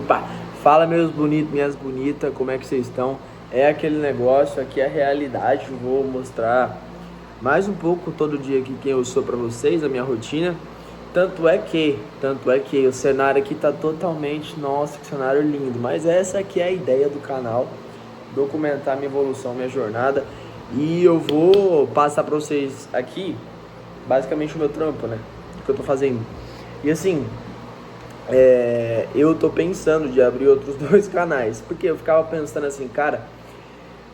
Opa! Fala, meus bonitos, minhas bonitas, como é que vocês estão? É aquele negócio, aqui é a realidade. Eu vou mostrar mais um pouco todo dia aqui quem eu sou pra vocês, a minha rotina. Tanto é que o cenário aqui tá totalmente, nossa, que cenário lindo. Mas essa aqui é a ideia do canal, documentar minha evolução, minha jornada. E eu vou passar pra vocês aqui, basicamente o meu trampo, né? O que eu tô fazendo. E assim, eu tô pensando de abrir outros dois canais, porque eu ficava pensando assim, cara,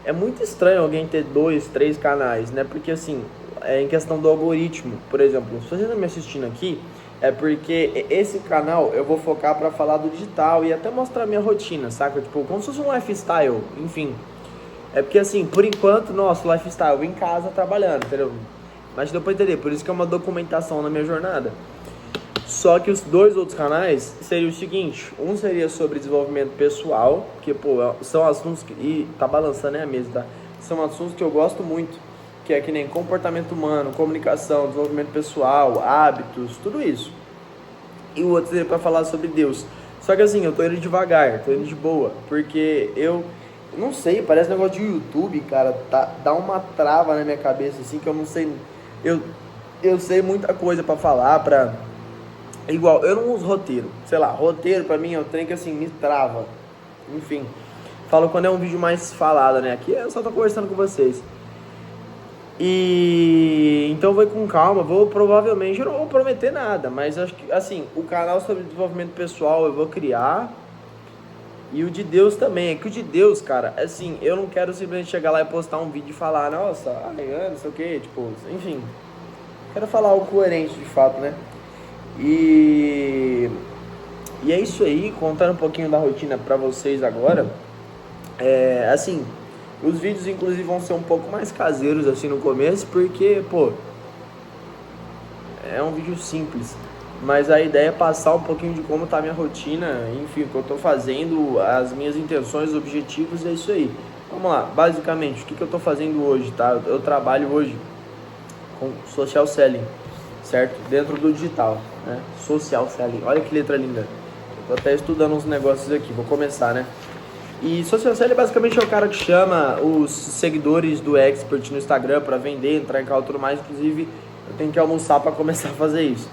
é muito estranho alguém ter dois, três canais, né? Porque assim, em questão do algoritmo, por exemplo, se você tá me assistindo aqui, é porque esse canal eu vou focar pra falar do digital e até mostrar minha rotina, saca? Tipo, como se fosse um lifestyle, enfim. É porque assim, por enquanto, nosso lifestyle, eu em casa trabalhando, entendeu? Mas deu pra entender, por isso que é uma documentação na minha jornada. Só que os dois outros canais seria o seguinte: um seria sobre desenvolvimento pessoal, que pô, são assuntos que. E tá balançando, né, a mesa, tá? São assuntos que eu gosto muito, que é que nem comportamento humano, comunicação, desenvolvimento pessoal, hábitos, tudo isso. E o outro seria pra falar sobre Deus. Só que assim, eu tô indo devagar, tô indo de boa, porque eu não sei, parece um negócio de YouTube, cara, dá uma trava na minha cabeça, assim, que eu não sei. Eu, eu sei muita coisa pra falar, pra. Igual, eu não uso roteiro. Sei lá, roteiro pra mim é um trem que assim me trava. Enfim, falo quando é um vídeo mais falado, né? Aqui eu só tô conversando com vocês. E então vai com calma, vou provavelmente, eu não vou prometer nada, mas acho que assim, o canal sobre desenvolvimento pessoal eu vou criar. E o de Deus também. É que o de Deus, cara, assim, eu não quero simplesmente chegar lá e postar um vídeo e falar, nossa, não sei o que, tipo, enfim. Quero falar algo coerente de fato, né? E, e é isso aí, contando um pouquinho da rotina pra vocês agora. Assim, os vídeos inclusive vão ser um pouco mais caseiros assim no começo, porque, pô, é um vídeo simples. Mas a ideia é passar um pouquinho de como tá a minha rotina, enfim, o que eu tô fazendo, as minhas intenções, os objetivos, é isso aí. Vamos lá, basicamente, o que eu tô fazendo hoje, tá? Eu trabalho hoje com social selling, certo? Dentro do digital, né? Social selling. Olha que letra linda. Eu tô até estudando uns negócios aqui, vou começar, né? E social selling basicamente é o cara que chama os seguidores do expert no Instagram para vender, entrar em call e tudo mais. Inclusive, eu tenho que almoçar para começar a fazer isso.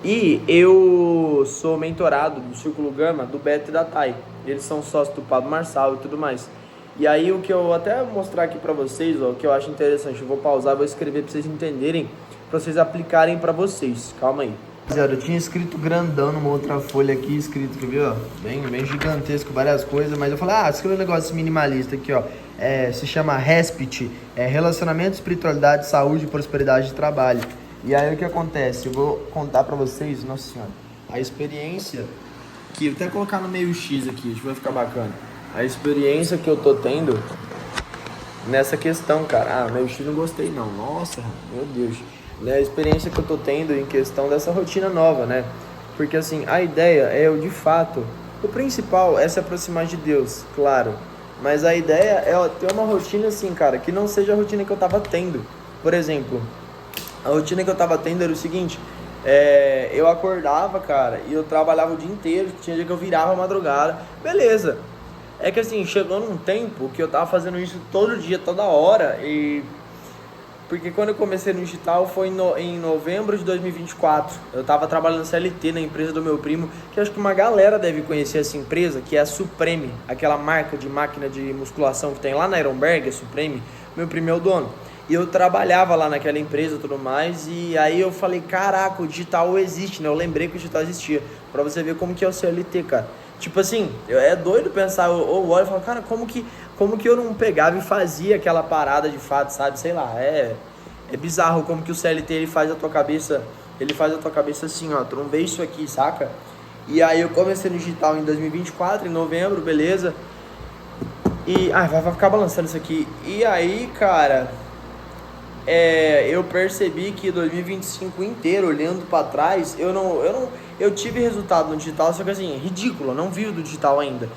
E eu sou mentorado do Círculo Gama, do Beto e da Thay. Eles são sócios do Pablo Marçal e tudo mais. E aí o que eu até mostrar aqui pra vocês, ó, o que eu acho interessante, eu vou pausar, vou escrever pra vocês entenderem, pra vocês aplicarem pra vocês. Calma aí. Rapaziada, eu tinha escrito grandão numa outra folha aqui, escrito, quer ver, ó, bem gigantesco, várias coisas, mas eu falei, escreve um negócio minimalista aqui, ó, se chama RESPT, Relacionamento, Espiritualidade, Saúde, Prosperidade e Trabalho. E aí o que acontece? Eu vou contar pra vocês, nossa senhora, a experiência que, eu vou até colocar no meio X aqui, acho que vai ficar bacana. A experiência que eu tô tendo nessa questão, cara. Meio X não gostei não, nossa, meu Deus. Né, a experiência que eu tô tendo em questão dessa rotina nova, né? Porque assim, a ideia é eu de fato, o principal é se aproximar de Deus, claro. Mas a ideia é ter uma rotina assim, cara, que não seja a rotina que eu tava tendo. Por exemplo, a rotina que eu tava tendo era o seguinte: eu acordava, cara, e eu trabalhava o dia inteiro. Tinha dia que eu virava a madrugada, beleza. É que assim, chegou num tempo que eu tava fazendo isso todo dia, toda hora. E porque quando eu comecei no digital foi em novembro de 2024. Eu tava trabalhando CLT na empresa do meu primo, que acho que uma galera deve conhecer essa empresa, que é a Supreme, aquela marca de máquina de musculação que tem lá na Ironberg, a Supreme. Meu primo é o dono. E eu trabalhava lá naquela empresa e tudo mais, e aí eu falei, caraca, o digital existe, né? Eu lembrei que o digital existia, pra você ver como que é o CLT, cara. Tipo assim, é doido pensar, eu olho e falo, cara, como que eu não pegava e fazia aquela parada de fato, sabe? Sei lá, é bizarro como que o CLT ele faz a tua cabeça assim, ó, tu não vê isso aqui, saca? E aí eu comecei no digital em 2024, em novembro, beleza? E, vai ficar balançando isso aqui. E aí, cara, eu percebi que 2025 inteiro, olhando pra trás, eu tive resultado no digital, só que assim, ridículo, eu não vivo do digital ainda.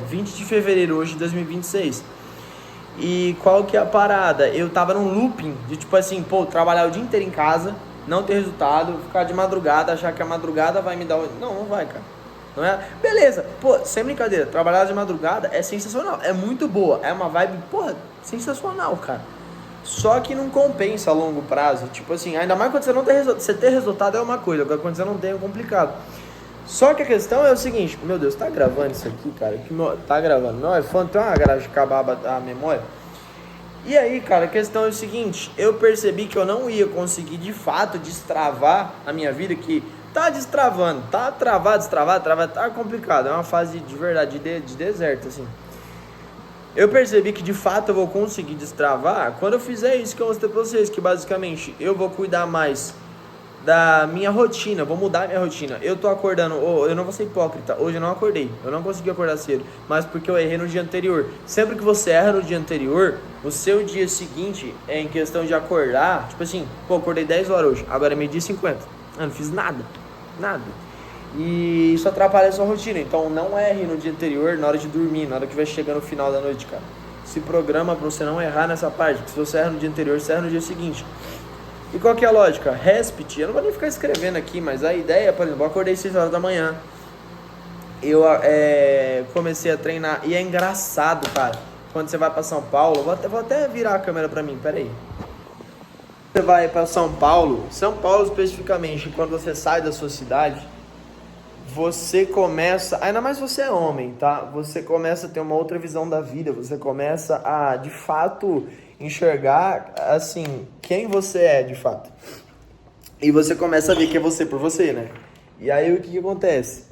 20 de fevereiro hoje de 2026. E qual que é a parada? Eu tava num looping de tipo assim, trabalhar o dia inteiro em casa, não ter resultado, ficar de madrugada, achar que a madrugada vai me dar... Não vai, cara. Não é? Beleza, pô, sem brincadeira, trabalhar de madrugada é sensacional, é muito boa, é uma vibe, porra, sensacional, cara. Só que não compensa a longo prazo, tipo assim, ainda mais quando você não tem resultado. Você ter resultado é uma coisa, agora quando você não tem é complicado. Só que a questão é o seguinte, meu Deus, tá gravando isso aqui, cara? Tá gravando, meu iPhone tem uma garagem de acabar a memória. E aí, cara, a questão é o seguinte, eu percebi que eu não ia conseguir de fato destravar a minha vida, que tá destravando, tá travado, tá complicado, é uma fase de verdade, de deserto, assim. Eu percebi que de fato eu vou conseguir destravar quando eu fizer isso que eu mostrei pra vocês, que basicamente eu vou cuidar mais da minha rotina, vou mudar a minha rotina. Eu tô acordando, eu não vou ser hipócrita, hoje eu não acordei, eu não consegui acordar cedo, mas porque eu errei no dia anterior. Sempre que você erra no dia anterior, o seu dia seguinte é em questão de acordar, tipo assim, pô, acordei 10 horas hoje, agora é meio-dia e 50, eu não fiz nada. E isso atrapalha a sua rotina, então não erre no dia anterior, na hora de dormir, na hora que vai chegar no final da noite, cara. Se programa pra você não errar nessa parte, porque se você erra no dia anterior, você erra no dia seguinte. E qual que é a lógica? Repeat, eu não vou nem ficar escrevendo aqui, mas a ideia, por exemplo, eu acordei 6 horas da manhã, eu comecei a treinar, e é engraçado, cara, quando você vai pra São Paulo, vou até virar a câmera pra mim, peraí. Você vai pra São Paulo especificamente, quando você sai da sua cidade, você começa, ainda mais você é homem, tá? Você começa a ter uma outra visão da vida, você começa a, de fato, enxergar, assim, quem você é, de fato. E você começa a ver que é você por você, né? E aí, o que acontece?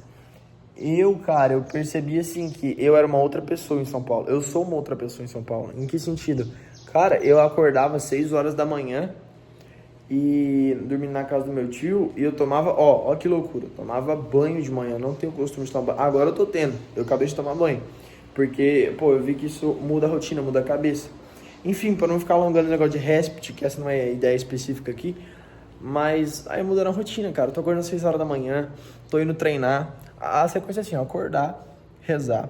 Cara, eu percebi, assim, que eu era uma outra pessoa em São Paulo. Eu sou uma outra pessoa em São Paulo. Em que sentido? Cara, eu acordava às 6 horas da manhã e dormindo na casa do meu tio, e eu tomava, ó que loucura, eu tomava banho de manhã, não tenho costume de tomar banho, agora eu tô tendo, eu acabei de tomar banho, porque, pô, eu vi que isso muda a rotina, muda a cabeça. Enfim, para não ficar alongando o negócio de repeat, que essa não é a ideia específica aqui, mas aí mudando a rotina, cara, eu tô acordando às 6 horas da manhã, tô indo treinar, a sequência é assim, ó, acordar, rezar,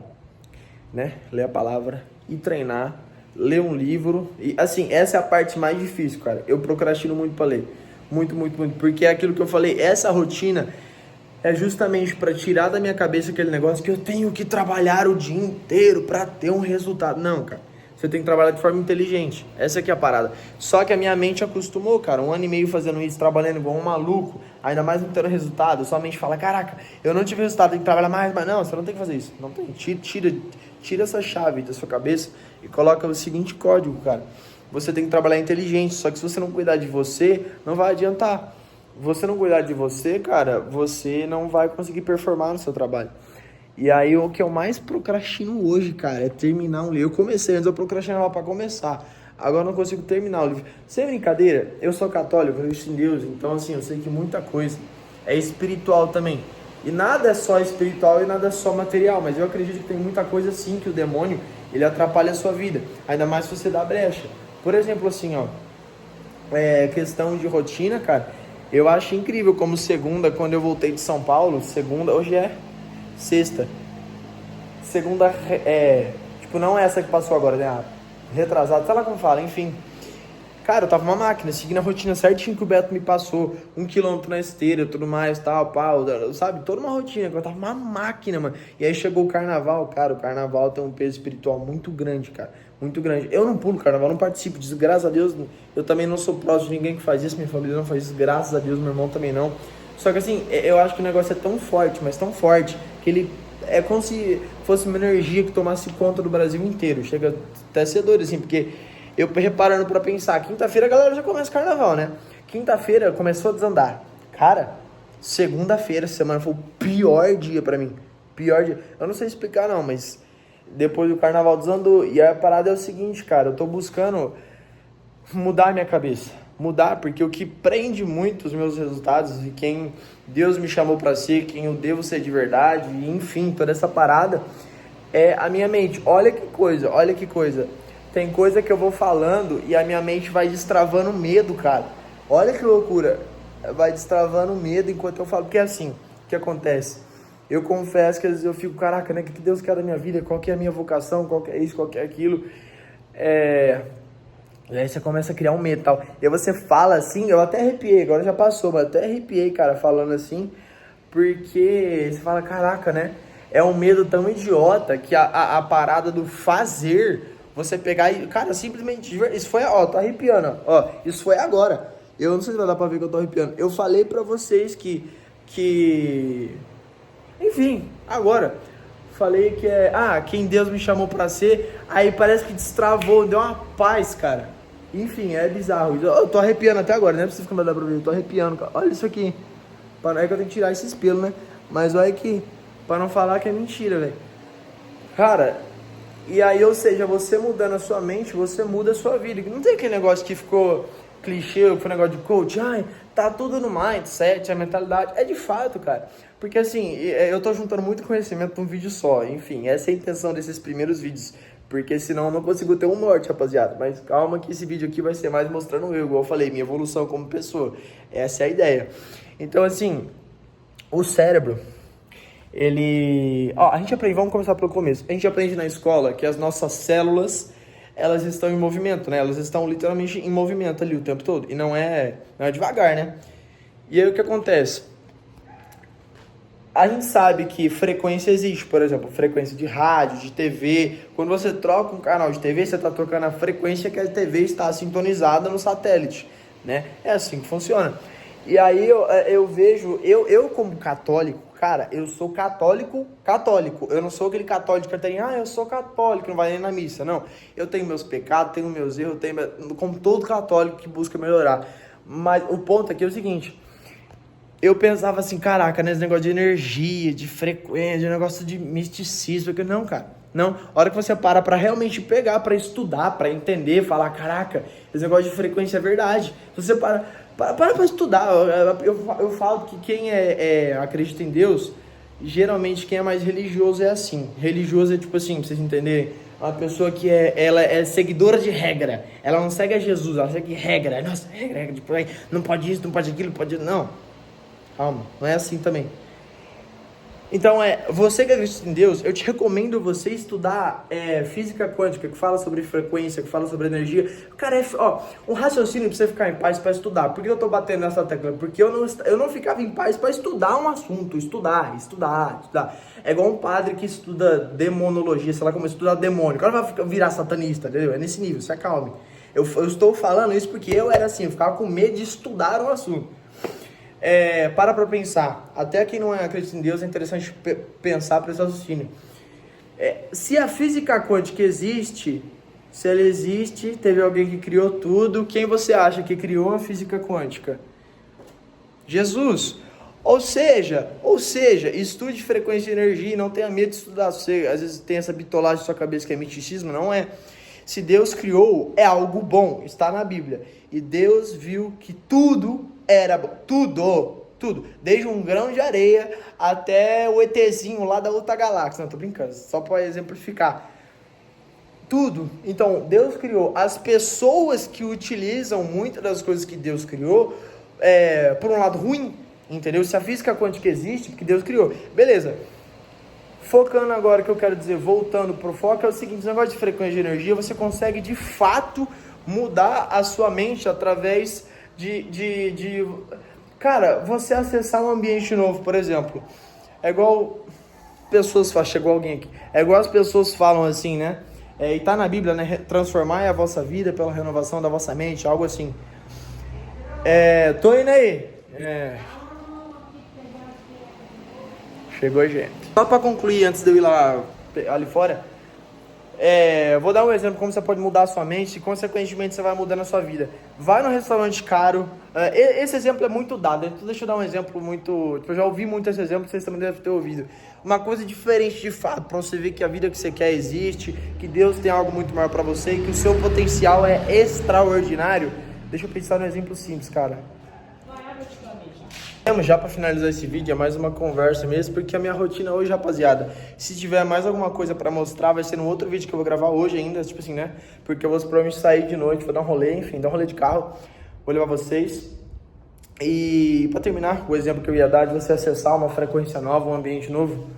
né, ler a palavra e treinar, ler um livro, e assim, essa é a parte mais difícil, cara, eu procrastino muito pra ler, muito, porque é aquilo que eu falei, essa rotina é justamente pra tirar da minha cabeça aquele negócio que eu tenho que trabalhar o dia inteiro pra ter um resultado. Não, cara, você tem que trabalhar de forma inteligente, essa aqui é a parada. Só que a minha mente acostumou, cara, 1 ano e meio fazendo isso, trabalhando igual um maluco, ainda mais não tendo resultado, sua mente fala, caraca, eu não tive resultado, tem que trabalhar mais, mas não, você não tem que fazer isso, não tem, tira essa chave da sua cabeça e coloca o seguinte código, cara, você tem que trabalhar inteligente, só que se você não cuidar de você, não vai adiantar. Você não cuidar de você, cara, você não vai conseguir performar no seu trabalho. E aí o que eu mais procrastino hoje, cara, é terminar um livro. Eu comecei, antes eu procrastinava pra começar, agora eu não consigo terminar o livro. Sem brincadeira, eu sou católico, eu acredito em Deus, então assim, eu sei que muita coisa é espiritual também. E nada é só espiritual e nada é só material, mas eu acredito que tem muita coisa sim que o demônio, ele atrapalha a sua vida, ainda mais se você dá brecha. Por exemplo, assim, ó, questão de rotina, cara, eu acho incrível como segunda, quando eu voltei de São Paulo, segunda, hoje é sexta, segunda, tipo, não é essa que passou agora, né, retrasado, sei lá como fala, enfim. Cara, eu tava uma máquina, seguindo a rotina certinho que o Beto me passou, 1 quilômetro na esteira, tudo mais, tal, pau, sabe? Toda uma rotina, eu tava uma máquina, mano. E aí chegou o carnaval, cara, o carnaval tem um peso espiritual muito grande, cara, muito grande. Eu não pulo carnaval, não participo disso, graças a Deus, eu também não sou próximo de ninguém que faz isso, minha família não faz isso, graças a Deus, meu irmão também não. Só que assim, eu acho que o negócio é tão forte, mas tão forte, que ele é como se fosse uma energia que tomasse conta do Brasil inteiro. Chega até a ser doido, assim, porque eu reparando pra pensar, quinta-feira a galera já começa o carnaval, né? Quinta-feira começou a desandar. Cara, segunda-feira, essa semana foi o pior dia pra mim. Pior dia. Eu não sei explicar não, mas depois do carnaval desandou. E a parada é o seguinte, cara, eu tô buscando mudar a minha cabeça. Mudar, porque o que prende muito os meus resultados e quem Deus me chamou pra ser, quem eu devo ser de verdade, enfim, toda essa parada, é a minha mente. Olha que coisa. Tem coisa que eu vou falando e a minha mente vai destravando medo, cara. Olha que loucura. Vai destravando medo enquanto eu falo. Porque é assim, o que acontece? Eu confesso que às vezes eu fico, caraca, né? O que Deus quer da minha vida? Qual que é a minha vocação? Qual que é isso? Qual que é aquilo? E aí você começa a criar um medo e tal. E aí você fala assim, eu até arrepiei, agora já passou, mas até arrepiei, cara, falando assim. Porque você fala, caraca, né? É um medo tão idiota que a parada do fazer, você pegar e, cara, simplesmente, isso foi, ó, tô arrepiando, ó, isso foi agora. Eu não sei se vai dar pra ver que eu tô arrepiando. Eu falei pra vocês enfim, agora, falei que quem Deus me chamou pra ser, aí parece que destravou, deu uma paz, cara. Enfim, é bizarro. Eu tô arrepiando até agora, né? Pra vocês ficarem dando pra ver, eu tô arrepiando, cara. Olha isso aqui. É que eu tenho que tirar esses pelos, né? Mas olha aqui, pra não falar que é mentira, velho. Cara, e aí, ou seja, você mudando a sua mente, você muda a sua vida. Não tem aquele negócio que ficou clichê, que foi um negócio de coach, tá tudo no mindset, a mentalidade. É de fato, cara. Porque assim, eu tô juntando muito conhecimento num vídeo só. Enfim, essa é a intenção desses primeiros vídeos. Porque senão eu não consigo ter um norte, rapaziada. Mas calma que esse vídeo aqui vai ser mais mostrando eu, igual eu falei, minha evolução como pessoa. Essa é a ideia. Então, assim, o cérebro, ele... a gente aprende, vamos começar pelo começo. A gente aprende na escola que as nossas células, elas estão em movimento, né? Elas estão literalmente em movimento ali o tempo todo. E não é devagar, né? E aí o que acontece? A gente sabe que frequência existe, por exemplo, frequência de rádio, de TV. Quando você troca um canal de TV, você está trocando a frequência que a TV está sintonizada no satélite, né? É assim que funciona. E aí eu vejo, eu como católico, cara, eu sou católico. Eu não sou aquele católico que tem, eu sou católico, não vai nem na missa, não. Eu tenho meus pecados, tenho meus erros, como todo católico que busca melhorar. Mas o ponto aqui é o seguinte... Eu pensava assim, caraca, nesse negócio de energia, de frequência, de negócio de misticismo. Não, cara, não. A hora que você para pra realmente pegar, pra estudar, pra entender, falar, caraca, esse negócio de frequência é verdade. Se você para pra estudar, eu falo que quem acredita em Deus, geralmente quem é mais religioso é assim. Religioso é tipo assim, pra vocês entenderem, uma pessoa que ela é seguidora de regra. Ela não segue a Jesus, ela segue regra. Nossa, regra, tipo, não pode isso, não pode aquilo, não pode... Não. Calma, não é assim também. Então, você que acredita em Deus, eu te recomendo você estudar física quântica, que fala sobre frequência, que fala sobre energia. Cara, um raciocínio pra você ficar em paz para estudar. Por que eu tô batendo nessa tecla? Porque eu não ficava em paz para estudar um assunto, estudar. É igual um padre que estuda demonologia, sei lá como estuda demônio. O cara vai virar satanista, entendeu? É nesse nível, se acalme. Eu estou falando isso porque eu era assim, eu ficava com medo de estudar um assunto. Para pensar, até quem não acredita em Deus é interessante pensar para esse raciocínio. Se a física quântica existe, se ela existe, teve alguém que criou tudo, quem você acha que criou a física quântica? Jesus. Ou seja, estude frequência de energia e não tenha medo de estudar. Você às vezes tem essa bitolagem na sua cabeça que é misticismo, não é. Se Deus criou, é algo bom, está na Bíblia. E Deus viu que tudo era bom, tudo. Desde um grão de areia até o ETzinho lá da outra galáxia. Não, tô brincando, só para exemplificar. Tudo. Então, Deus criou. As pessoas que utilizam muitas das coisas que Deus criou, por um lado ruim, entendeu? Se a física quântica existe, porque Deus criou. Beleza. Focando agora, o que eu quero dizer, voltando pro foco, é o seguinte, esse negócio de frequência de energia, você consegue de fato mudar a sua mente através cara, você acessar um ambiente novo, por exemplo. É igual pessoas falam, chegou alguém aqui, é igual as pessoas falam assim, né? E tá na Bíblia, né? Transformar a vossa vida pela renovação da vossa mente, algo assim. Tô indo aí. Chegou, gente. Só para concluir, antes de eu ir lá ali fora, vou dar um exemplo como você pode mudar a sua mente e, consequentemente, você vai mudando a sua vida. Vai num restaurante caro. Esse exemplo é muito dado. Então, deixa eu dar um exemplo muito... Eu já ouvi muito esse exemplo, vocês também devem ter ouvido. Uma coisa diferente de fato, para você ver que a vida que você quer existe, que Deus tem algo muito maior para você e que o seu potencial é extraordinário. Deixa eu pensar num exemplo simples, cara. Já para finalizar esse vídeo, é mais uma conversa mesmo, porque a minha rotina hoje, rapaziada, se tiver mais alguma coisa para mostrar, vai ser no outro vídeo que eu vou gravar hoje ainda, tipo assim, né? Porque eu vou provavelmente sair de noite, vou dar um rolê, enfim, dar um rolê de carro, vou levar vocês. E para terminar, o exemplo que eu ia dar de você acessar uma frequência nova, um ambiente novo,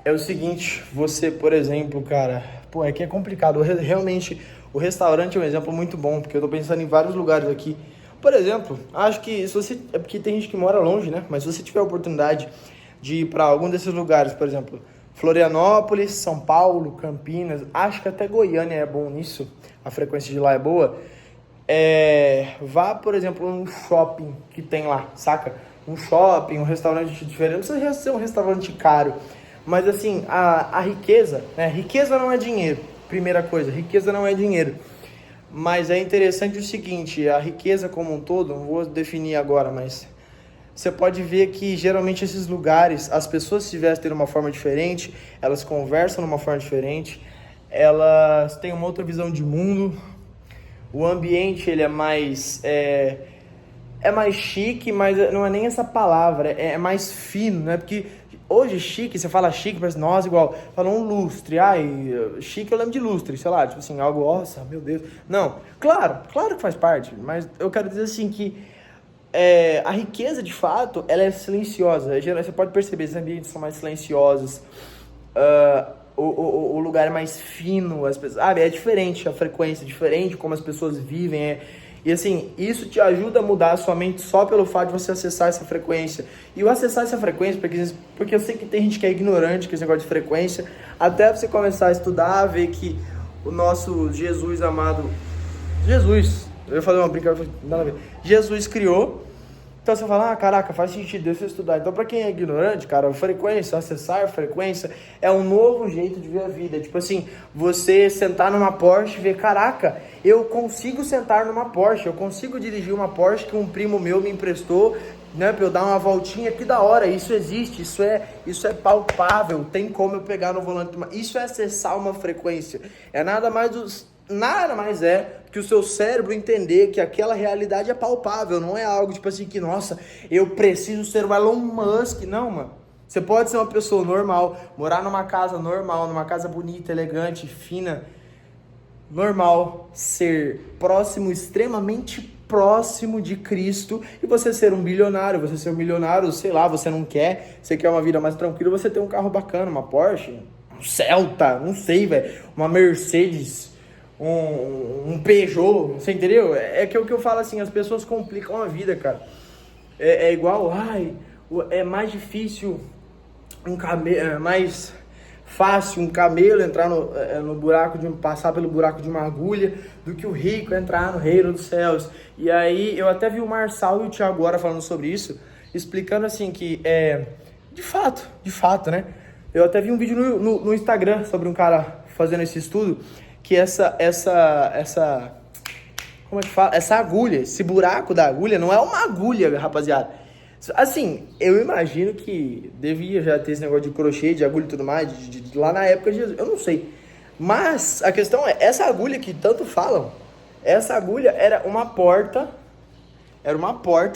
é o seguinte, você, por exemplo, cara, é que é complicado, realmente, o restaurante é um exemplo muito bom, porque eu tô pensando em vários lugares aqui. Por exemplo, acho que se você... É porque tem gente que mora longe, né? Mas se você tiver a oportunidade de ir para algum desses lugares, por exemplo, Florianópolis, São Paulo, Campinas, acho que até Goiânia é bom nisso, a frequência de lá é boa. Vá, por exemplo, num shopping que tem lá, saca? Um shopping, um restaurante diferente, não precisa ser um restaurante caro, mas assim, a riqueza, né? Riqueza não é dinheiro, primeira coisa, riqueza não é dinheiro. Mas é interessante o seguinte, a riqueza como um todo, não vou definir agora, mas você pode ver que geralmente esses lugares, as pessoas se vestem de uma forma diferente, elas conversam de uma forma diferente, elas têm uma outra visão de mundo, o ambiente ele é mais chique, mas não é nem essa palavra, é mais fino, né? Porque hoje chique, você fala chique, parece, nossa, igual, fala um lustre, chique eu lembro de lustre, sei lá, tipo assim, algo, nossa, meu Deus. Não, claro que faz parte, mas eu quero dizer assim que a riqueza, de fato, ela é silenciosa. Você pode perceber, esses ambientes são mais silenciosos, o lugar é mais fino, as pessoas, é diferente a frequência, é diferente como as pessoas vivem, e assim, isso te ajuda a mudar a sua mente só pelo fato de você acessar essa frequência. E o acessar essa frequência, porque eu sei que tem gente que é ignorante com esse negócio de frequência, até você começar a estudar, ver que o nosso Jesus amado, eu ia fazer uma brincadeira, nada a ver, Jesus criou. Então você fala, caraca, faz sentido, deixa eu estudar. Então pra quem é ignorante, cara, acessar a frequência é um novo jeito de ver a vida. Tipo assim, você sentar numa Porsche e ver, caraca, eu consigo sentar numa Porsche, eu consigo dirigir uma Porsche que um primo meu me emprestou, né, pra eu dar uma voltinha, que da hora, isso existe, isso é palpável, tem como eu pegar no volante, isso é acessar uma frequência, nada mais é que o seu cérebro entender que aquela realidade é palpável, não é algo tipo assim que, nossa, eu preciso ser o Elon Musk, não, mano. Você pode ser uma pessoa normal, morar numa casa normal, numa casa bonita, elegante, fina, normal, ser próximo, extremamente próximo de Cristo, e você ser um bilionário, você ser um milionário, sei lá, você não quer, você quer uma vida mais tranquila, você ter um carro bacana, uma Porsche, um Celta, não sei, velho, uma Mercedes, um Peugeot, você entendeu? O que eu falo assim, as pessoas complicam a vida, cara. É igual, é mais difícil é mais fácil um camelo entrar no buraco passar pelo buraco de uma agulha do que o rico entrar no reino dos céus. E aí eu até vi o Marçal e o Thiago agora falando sobre isso, explicando assim que de fato, né? Eu até vi um vídeo no Instagram sobre um cara fazendo esse estudo, que como é que fala? Essa agulha, esse buraco da agulha não é uma agulha, rapaziada. Assim, eu imagino que devia já ter esse negócio de crochê, de agulha e tudo mais, de lá na época de Jesus, eu não sei. Mas a questão é, essa agulha que tanto falam, essa agulha era uma porta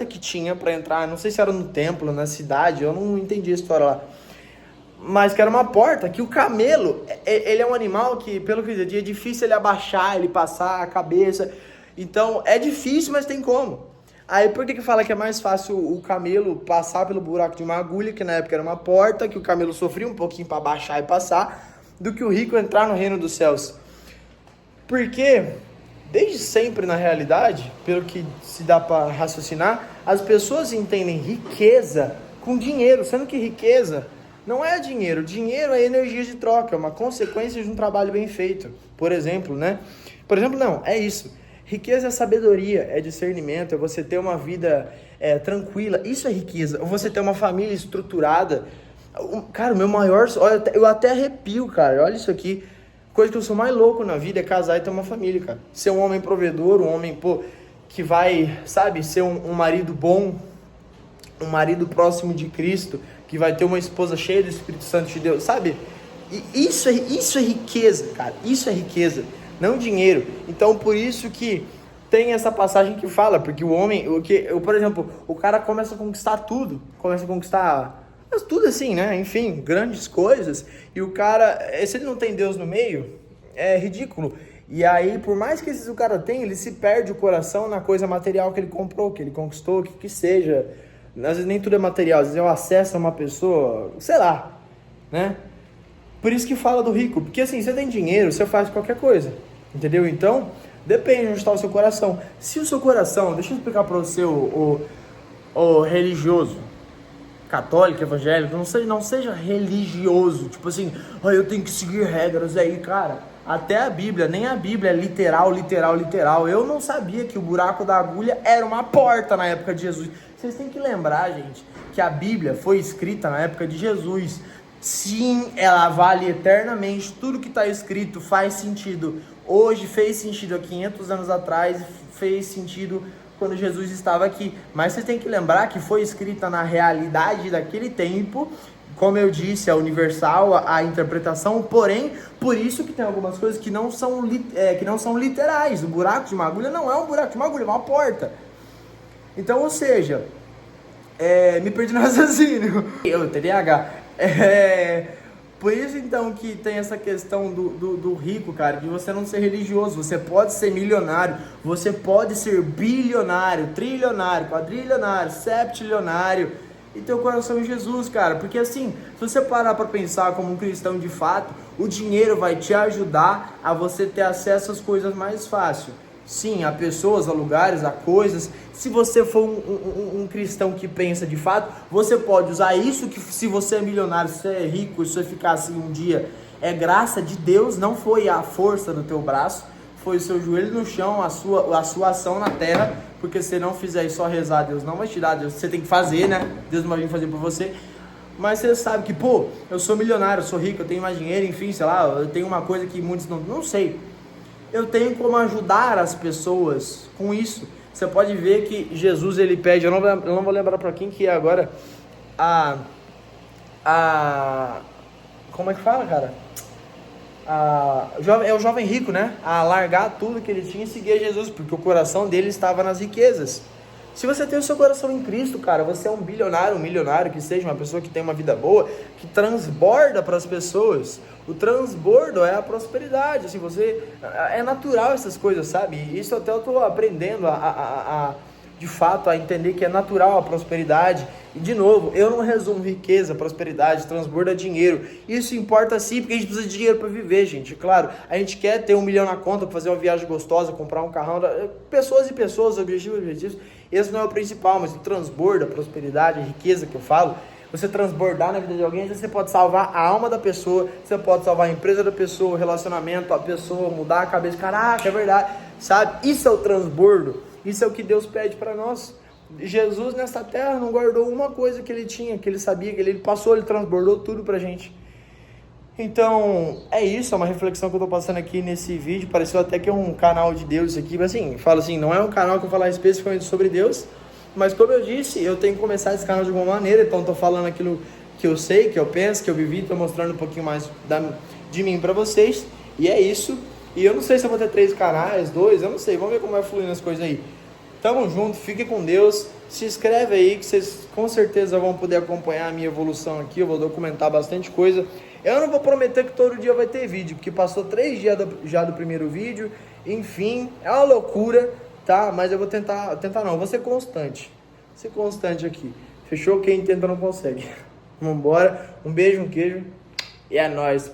que tinha pra entrar, não sei se era no templo, na cidade, eu não entendi a história lá. Mas que era uma porta que o camelo, ele é um animal que, pelo que eu entendi, é difícil ele abaixar, ele passar a cabeça. Então, é difícil, mas tem como. Aí, por que fala que é mais fácil o camelo passar pelo buraco de uma agulha, que na época era uma porta, que o camelo sofria um pouquinho para baixar e passar, do que o rico entrar no reino dos céus? Porque, desde sempre na realidade, pelo que se dá para raciocinar, as pessoas entendem riqueza com dinheiro, sendo que riqueza não é dinheiro. Dinheiro é energia de troca, é uma consequência de um trabalho bem feito. Por exemplo, né? Por exemplo, não, é isso. Riqueza é sabedoria, é discernimento, é você ter uma vida tranquila. Isso é riqueza. Ou você ter uma família estruturada. Cara, o meu maior... Olha, eu até arrepio, cara. Olha isso aqui. Coisa que eu sou mais louco na vida é casar e ter uma família, cara. Ser um homem provedor, um homem, que vai, sabe, ser um marido bom, um marido próximo de Cristo, que vai ter uma esposa cheia do Espírito Santo de Deus, sabe? E isso é riqueza, cara. Isso é riqueza, não dinheiro. Então, por isso que tem essa passagem que fala, porque o homem, por exemplo, o cara começa a conquistar tudo, mas tudo assim, né? Enfim, grandes coisas. E o cara, se ele não tem Deus no meio, é ridículo. E aí, por mais que o cara tenha, ele se perde o coração na coisa material que ele comprou, que ele conquistou, que seja. Às vezes nem tudo é material, às vezes é o acesso a uma pessoa, sei lá, né? Por isso que fala do rico, porque assim, você tem dinheiro, você faz qualquer coisa, entendeu? Então, Depende de onde está o seu coração. Se o seu coração, deixa eu explicar para você, o religioso, católico, evangélico, não seja religioso, tipo assim, eu tenho que seguir regras aí, cara. Até a Bíblia, nem a Bíblia é literal. Eu não sabia que o buraco da agulha era uma porta na época de Jesus. Vocês têm que lembrar, gente, que a Bíblia foi escrita na época de Jesus. Sim, ela vale eternamente, tudo que está escrito faz sentido. Hoje fez sentido há 500 anos atrás, fez sentido quando Jesus estava aqui. Mas vocês têm que lembrar que foi escrita na realidade daquele tempo. Como eu disse, é universal a interpretação, porém, por isso que tem algumas coisas que não são literais. O buraco de uma agulha não é um buraco de uma agulha, é uma porta. Então, ou seja, me perdi no raciocínio. Eu, TDAH. Por isso, então, que tem essa questão do rico, cara, de você não ser religioso. Você pode ser milionário, você pode ser bilionário, trilionário, quadrilionário, septilionário e ter o coração em Jesus, cara. Porque assim, se você parar para pensar como um cristão de fato, o dinheiro vai te ajudar a você ter acesso às coisas mais fácil. Sim, a pessoas, a lugares, a coisas. Se você for um cristão que pensa de fato, você pode usar isso, que se você é milionário, se você é rico, se você ficar assim um dia, é graça de Deus, não foi a força do teu braço, foi o seu joelho no chão, a sua ação na terra, porque se não fizer isso só rezar, Deus não vai te dar, Deus, você tem que fazer, né? Deus não vai vir fazer por você. Mas você sabe que, eu sou milionário, eu sou rico, eu tenho mais dinheiro, enfim, sei lá, eu tenho uma coisa que muitos não sei. Eu tenho como ajudar as pessoas com isso. Você pode ver que Jesus, ele pede, eu não vou lembrar para quem que é agora, como é que fala, cara? É o jovem rico, né? A largar tudo que ele tinha e seguir Jesus, porque o coração dele estava nas riquezas. Se você tem o seu coração em Cristo, cara, você é um bilionário, um milionário, que seja uma pessoa que tem uma vida boa, que transborda para as pessoas. O transbordo é a prosperidade, assim, é natural essas coisas, sabe? Isso até eu estou aprendendo de fato, a entender que é natural a prosperidade. E de novo, eu não resumo riqueza, prosperidade, transbordo a dinheiro. Isso importa sim, porque a gente precisa de dinheiro para viver, gente. Claro, a gente quer ter 1 milhão na conta para fazer uma viagem gostosa, comprar um carrão. Pessoas e pessoas, objetivos. Esse não é o principal, mas o transbordo, a prosperidade, a riqueza que eu falo, você transbordar na vida de alguém, você pode salvar a alma da pessoa, você pode salvar a empresa da pessoa, o relacionamento, a pessoa, mudar a cabeça. Caraca, é verdade, sabe? Isso é o transbordo, isso é o que Deus pede para nós. Jesus nessa terra não guardou uma coisa que ele tinha, que ele sabia, que ele passou, ele transbordou tudo pra gente. Então, é isso, é uma reflexão que eu tô passando aqui nesse vídeo. Pareceu até que é um canal de Deus aqui, mas assim, falo assim, não é um canal que eu falo especificamente sobre Deus, mas como eu disse, eu tenho que começar esse canal de alguma maneira, então tô falando aquilo que eu sei, que eu penso, que eu vivi, tô mostrando um pouquinho mais de mim pra vocês, e é isso. E eu não sei se eu vou ter 3 canais, 2, eu não sei, vamos ver como vai fluindo as coisas aí. Tamo junto, fique com Deus, se inscreve aí que vocês com certeza vão poder acompanhar a minha evolução aqui, eu vou documentar bastante coisa. Eu não vou prometer que todo dia vai ter vídeo, porque passou 3 dias já do primeiro vídeo, enfim, é uma loucura, tá? Mas eu vou tentar não, vou ser constante aqui, fechou? Quem tenta não consegue. Vambora, um beijo, um queijo, e é nóis.